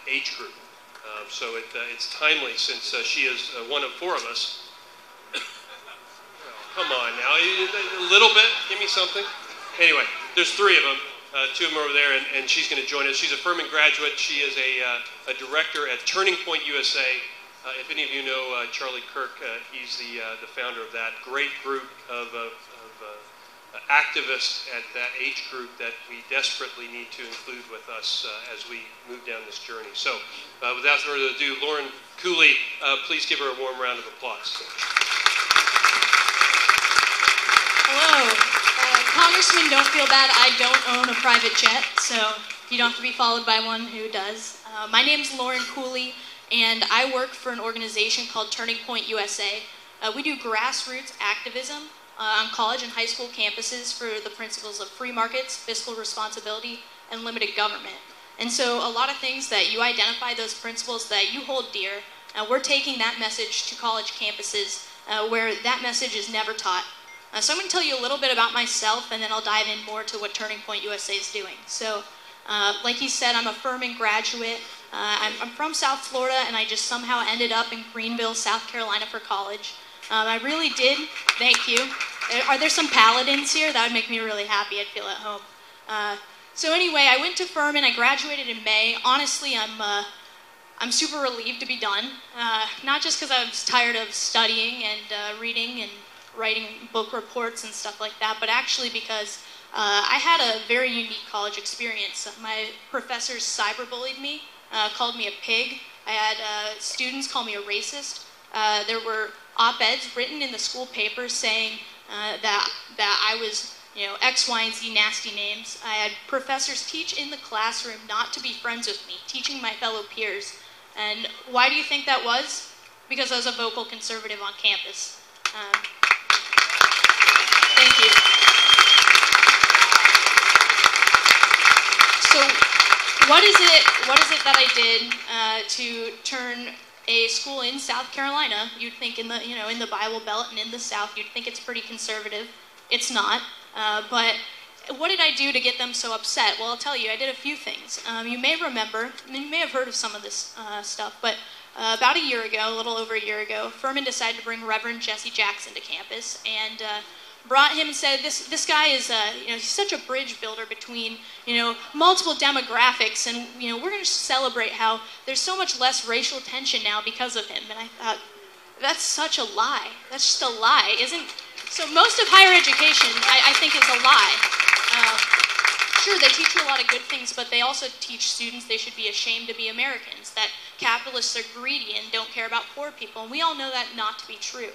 age group. So it's timely since she is one of 4 of us. Come on now, a little bit, give me something. Anyway, there's 3 of them, 2 of them are over there, and she's going to join us. She's a Furman graduate. She is a director at Turning Point USA. If any of you know Charlie Kirk, he's the founder of that great group of activists at that age group that we desperately need to include with us as we move down this journey. So without further ado, Lauren Cooley, please give her a warm round of applause. Hello. Congressman, don't feel bad. I don't own a private jet, so you don't have to be followed by one who does. My name's Lauren Cooley, and I work for an organization called Turning Point USA. We do grassroots activism on college and high school campuses for the principles of free markets, fiscal responsibility, and limited government. And so a lot of things that you identify, those principles that you hold dear, we're taking that message to college campuses where that message is never taught. So I'm going to tell you a little bit about myself, and then I'll dive in more to what Turning Point USA is doing. So, like he said, I'm a Furman graduate. I'm from South Florida, and I just somehow ended up in Greenville, South Carolina for college. I really did. Thank you. Are there some Paladins here? That would make me really happy. I'd feel at home. So anyway, I went to Furman. I graduated in May. Honestly, I'm super relieved to be done. Not just because I was tired of studying and reading and writing book reports and stuff like that, but actually because I had a very unique college experience. My professors cyberbullied me, called me a pig. I had students call me a racist. There were op-eds written in the school papers saying that I was, X, Y, and Z nasty names. I had professors teach in the classroom not to be friends with me, teaching my fellow peers. And why do you think that was? Because I was a vocal conservative on campus. Thank you. So, what is it that I did to turn a school in South Carolina? You'd think in the Bible Belt and in the South, you'd think it's pretty conservative. It's not. But what did I do to get them so upset? Well, I'll tell you. I did a few things. You may remember, and you may have heard of some of this stuff, but about a year ago, a little over a year ago, Furman decided to bring Reverend Jesse Jackson to campus, and brought him and said, this guy is, he's such a bridge builder between, multiple demographics, and, we're going to celebrate how there's so much less racial tension now because of him. And I thought, that's such a lie. That's just a lie, So most of higher education, I think, is a lie. Sure, they teach you a lot of good things, but they also teach students they should be ashamed to be Americans, that capitalists are greedy and don't care about poor people, and we all know that not to be true.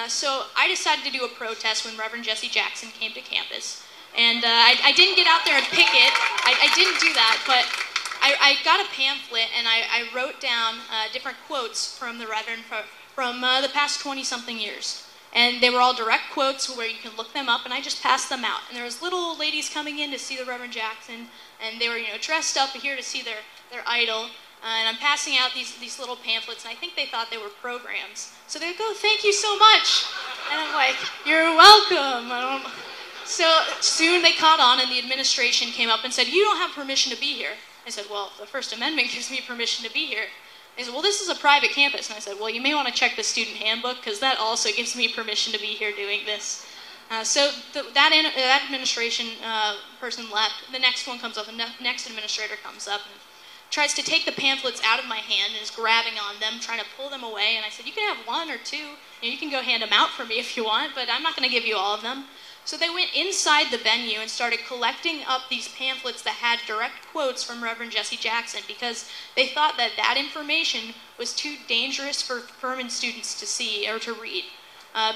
So I decided to do a protest when Reverend Jesse Jackson came to campus. And I didn't get out there and picket. I didn't do that, but I got a pamphlet and I wrote down different quotes from the Reverend from the past 20-something years. And they were all direct quotes where you can look them up, and I just passed them out. And there was little old ladies coming in to see the Reverend Jackson, and they were dressed up here to see their idol. And I'm passing out these little pamphlets, and I think they thought they were programs. So they would go, "Thank you so much." And I'm like, "You're welcome." So soon they caught on, and the administration came up and said, "You don't have permission to be here." I said, "Well, the First Amendment gives me permission to be here." They said, "Well, this is a private campus." And I said, "Well, you may want to check the student handbook, because that also gives me permission to be here doing this." So that administration person left. The next one comes up, and the next administrator comes up and tries to take the pamphlets out of my hand and is grabbing on them, trying to pull them away. And I said, "You can have one or two. You can go hand them out for me if you want, but I'm not going to give you all of them." So they went inside the venue and started collecting up these pamphlets that had direct quotes from Reverend Jesse Jackson, because they thought that information was too dangerous for Furman students to see or to read.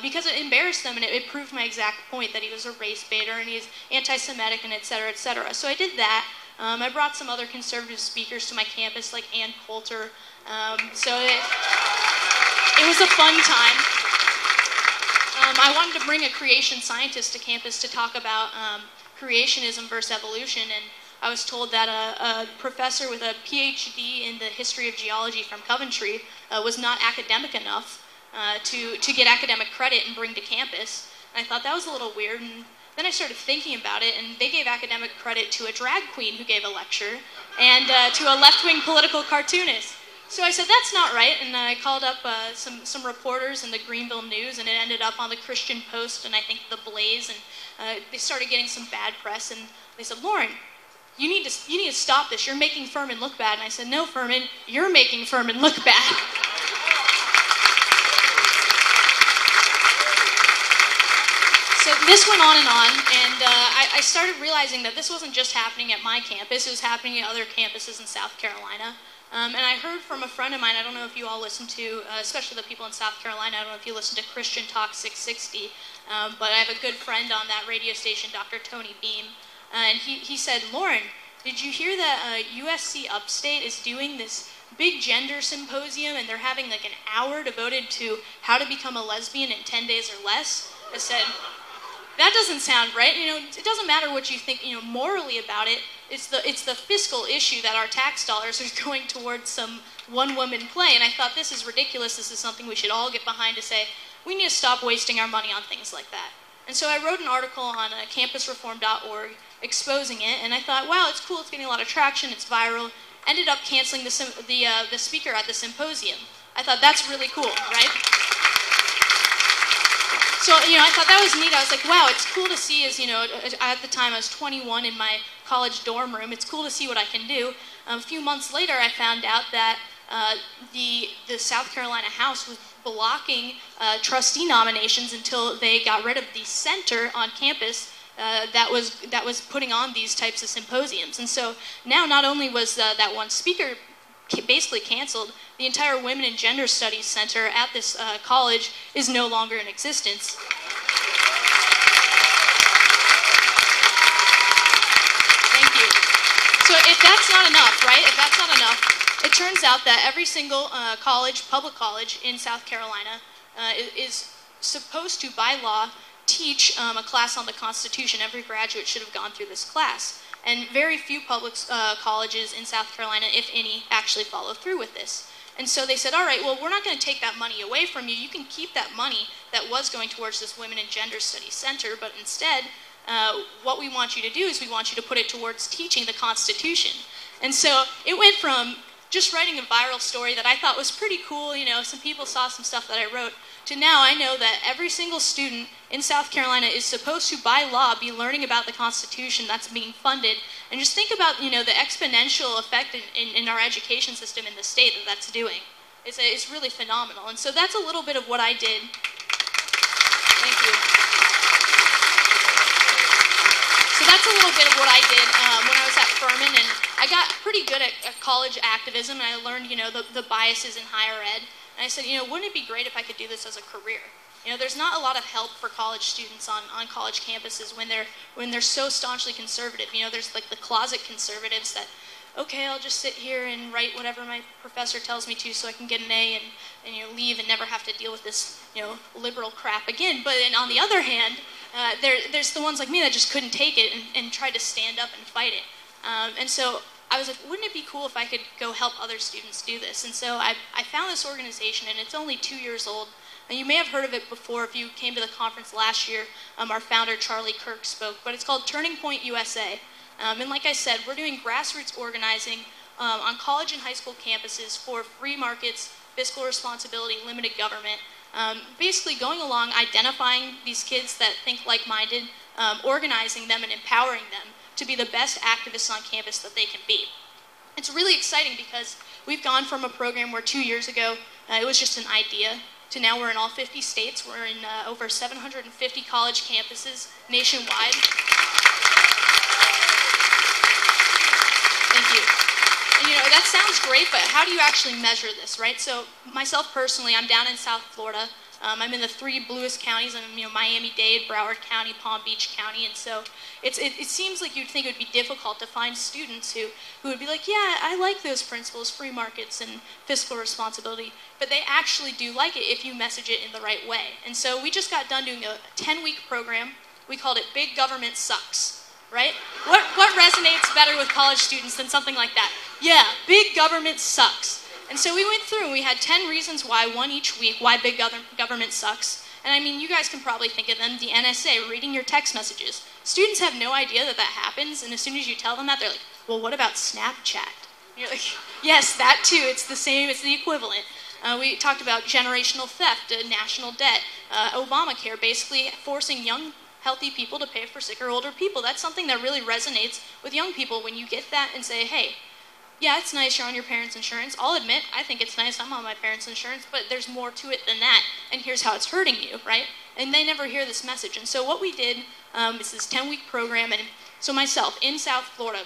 Because it embarrassed them, and it proved my exact point that he was a race baiter and he's anti-Semitic and et cetera, et cetera. So I did that. I brought some other conservative speakers to my campus, like Ann Coulter. So it was a fun time. I wanted to bring a creation scientist to campus to talk about creationism versus evolution, and I was told that a professor with a PhD in the history of geology from Coventry was not academic enough to get academic credit and bring to campus. And I thought that was a little weird, and then I started thinking about it, and they gave academic credit to a drag queen who gave a lecture. and to a left-wing political cartoonist. So I said, that's not right, and I called up some reporters in the Greenville News, and it ended up on the Christian Post and I think the Blaze, and they started getting some bad press, and they said, Lauren, you need to stop this. You're making Furman look bad. And I said, no, Furman, you're making Furman look bad. So this went on, and I started realizing that this wasn't just happening at my campus. It was happening at other campuses in South Carolina. And I heard from a friend of mine, I don't know if you all listen to, especially the people in South Carolina, I don't know if you listen to Christian Talk 660, but I have a good friend on that radio station, Dr. Tony Beam, and he said, Lauren, did you hear that USC Upstate is doing this big gender symposium, and they're having like an hour devoted to how to become a lesbian in 10 days or less? I said, that doesn't sound right. You know, it doesn't matter what you think, you know, morally about it. It's the fiscal issue that our tax dollars are going towards some one-woman play. And I thought, this is ridiculous. This is something we should all get behind to say, we need to stop wasting our money on things like that. And so I wrote an article on campusreform.org exposing it. And I thought, wow, it's cool. It's getting a lot of traction. It's viral. Ended up canceling the speaker at the symposium. I thought, that's really cool, right? So, you know, I thought that was neat. I was like, wow, it's cool to see as, you know, at the time I was 21 in my college dorm room. It's cool to see what I can do. A few months later, I found out that the South Carolina House was blocking trustee nominations until they got rid of the center on campus that was putting on these types of symposiums. And so now not only was that one speaker basically canceled, the entire Women and Gender Studies Center at this college is no longer in existence. Thank you. So if that's not enough, right? If that's not enough, it turns out that every single public college in South Carolina is supposed to, by law, teach a class on the Constitution. Every graduate should have gone through this class. And very few public colleges in South Carolina, if any, actually follow through with this. And so they said, all right, well, we're not going to take that money away from you. You can keep that money that was going towards this Women and Gender Studies Center, but instead, what we want you to do is we want you to put it towards teaching the Constitution. And so it went from just writing a viral story that I thought was pretty cool, you know, some people saw some stuff that I wrote, to now I know that every single student in South Carolina is supposed to, by law, be learning about the Constitution that's being funded. And just think about, you know, the exponential effect in our education system in the state that that's doing. It's really phenomenal. And so that's a little bit of what I did. Thank you. So that's a little bit of what I did when I was at Furman, and I got pretty good at college activism, and I learned, you know, the biases in higher ed. And I said, you know, wouldn't it be great if I could do this as a career? You know, there's not a lot of help for college students on college campuses when they're so staunchly conservative. You know, there's like the closet conservatives that, okay, I'll just sit here and write whatever my professor tells me to so I can get an A and you know, leave and never have to deal with this, you know, liberal crap again. But then on the other hand, there's the ones like me that just couldn't take it and tried to stand up and fight it. And so I was like, wouldn't it be cool if I could go help other students do this? And so I found this organization, and it's only 2 years old. And you may have heard of it before if you came to the conference last year. Our founder, Charlie Kirk, spoke. But it's called Turning Point USA. And like I said, we're doing grassroots organizing on college and high school campuses for free markets, fiscal responsibility, limited government. Basically going along, identifying these kids that think like-minded, organizing them and empowering them to be the best activists on campus that they can be. It's really exciting because we've gone from a program where 2 years ago it was just an idea to now we're in all 50 states. We're in over 750 college campuses nationwide. Thank you. And you know, that sounds great, but how do you actually measure this, right? So myself personally, I'm down in South Florida. I'm in the 3 bluest counties. I'm in, you know, Miami-Dade, Broward County, Palm Beach County, and so it seems like you'd think it would be difficult to find students who would be like, yeah, I like those principles, free markets and fiscal responsibility, but they actually do like it if you message it in the right way. And so we just got done doing a 10-week program. We called it Big Government Sucks, right? What resonates better with college students than something like that? Yeah, big government sucks. And so we went through and we had 10 reasons why, one each week, why big government sucks. And I mean, you guys can probably think of them. The NSA, reading your text messages. Students have no idea that that happens, and as soon as you tell them that, they're like, well, what about Snapchat? And you're like, yes, that too. It's the same. It's the equivalent. We talked about generational theft, national debt, Obamacare, basically forcing young, healthy people to pay for sicker, older people. That's something that really resonates with young people when you get that and say, hey, yeah, it's nice you're on your parents' insurance. I'll admit, I think it's nice I'm on my parents' insurance, but there's more to it than that, and here's how it's hurting you, right? And they never hear this message. And so what we did is this 10-week program, and so myself, in South Florida,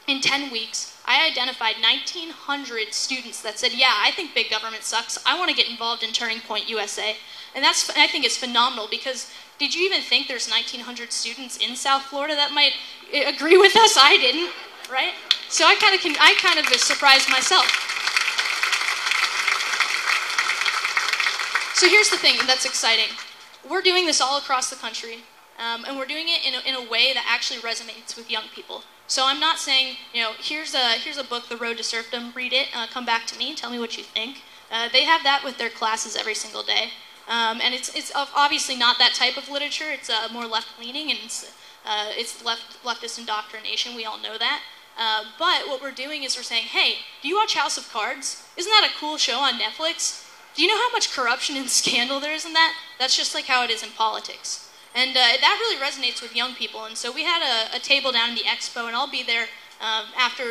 in 10 weeks, I identified 1,900 students that said, yeah, I think big government sucks. I want to get involved in Turning Point USA. And I think it's phenomenal, because did you even think there's 1,900 students in South Florida that might agree with us? I didn't, right? So I kind of surprised myself. So here's the thing that's exciting. We're doing this all across the country, and we're doing it in a way that actually resonates with young people. So I'm not saying, here's a book, The Road to Serfdom, read it, come back to me and tell me what you think. They have that with their classes every single day. And it's obviously not that type of literature. It's more left-leaning, and it's leftist indoctrination. We all know that. But what we're doing is we're saying, hey, do you watch House of Cards? Isn't that a cool show on Netflix? Do you know how much corruption and scandal there is in that? That's just like how it is in politics. And that really resonates with young people. And so we had a table down in the expo, and I'll be there after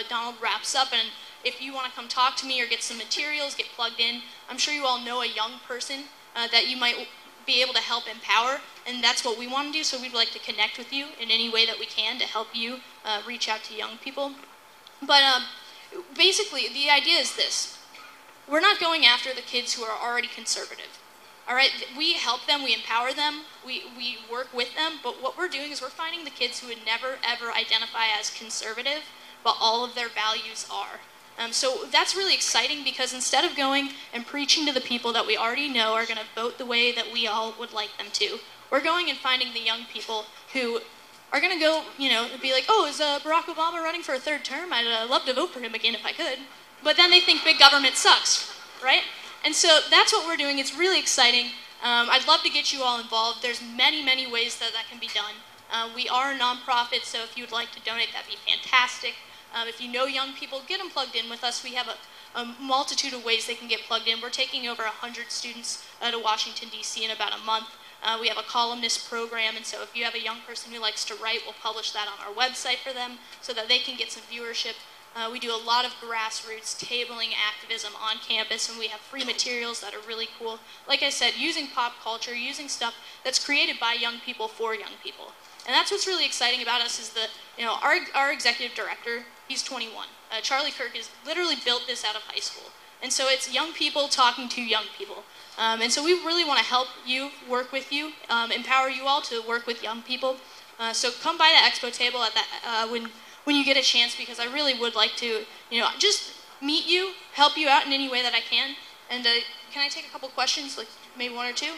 Donald wraps up. And if you want to come talk to me or get some materials, get plugged in, I'm sure you all know a young person that you might be able to help empower. And that's what we want to do. So we'd like to connect with you in any way that we can to help you reach out to young people. But basically, the idea is this. We're not going after the kids who are already conservative. All right, we help them, we empower them, we work with them, but what we're doing is we're finding the kids who would never, ever identify as conservative, but all of their values are. So that's really exciting, because instead of going and preaching to the people that we already know are going to vote the way that we all would like them to, we're going and finding the young people who are going to go, be like, oh, is Barack Obama running for a third term? I'd love to vote for him again if I could. But then they think big government sucks, right? And so that's what we're doing. It's really exciting. I'd love to get you all involved. There's many, many ways that can be done. We are a nonprofit, so if you would like to donate, that'd be fantastic. If you know young people, get them plugged in with us. We have a multitude of ways they can get plugged in. We're taking over 100 students to Washington, D.C. in about a month. We have a columnist program, and so if you have a young person who likes to write, we'll publish that on our website for them so that they can get some viewership. We do a lot of grassroots tabling activism on campus, and we have free materials that are really cool. Like I said, using pop culture, using stuff that's created by young people for young people. And that's what's really exciting about us is that, our executive director, he's 21. Charlie Kirk has literally built this out of high school. And so it's young people talking to young people. And so we really want to help you, work with you, empower you all to work with young people. So come by the expo table at that when you get a chance, because I really would like to, just meet you, help you out in any way that I can. And can I take a couple questions, like maybe one or two?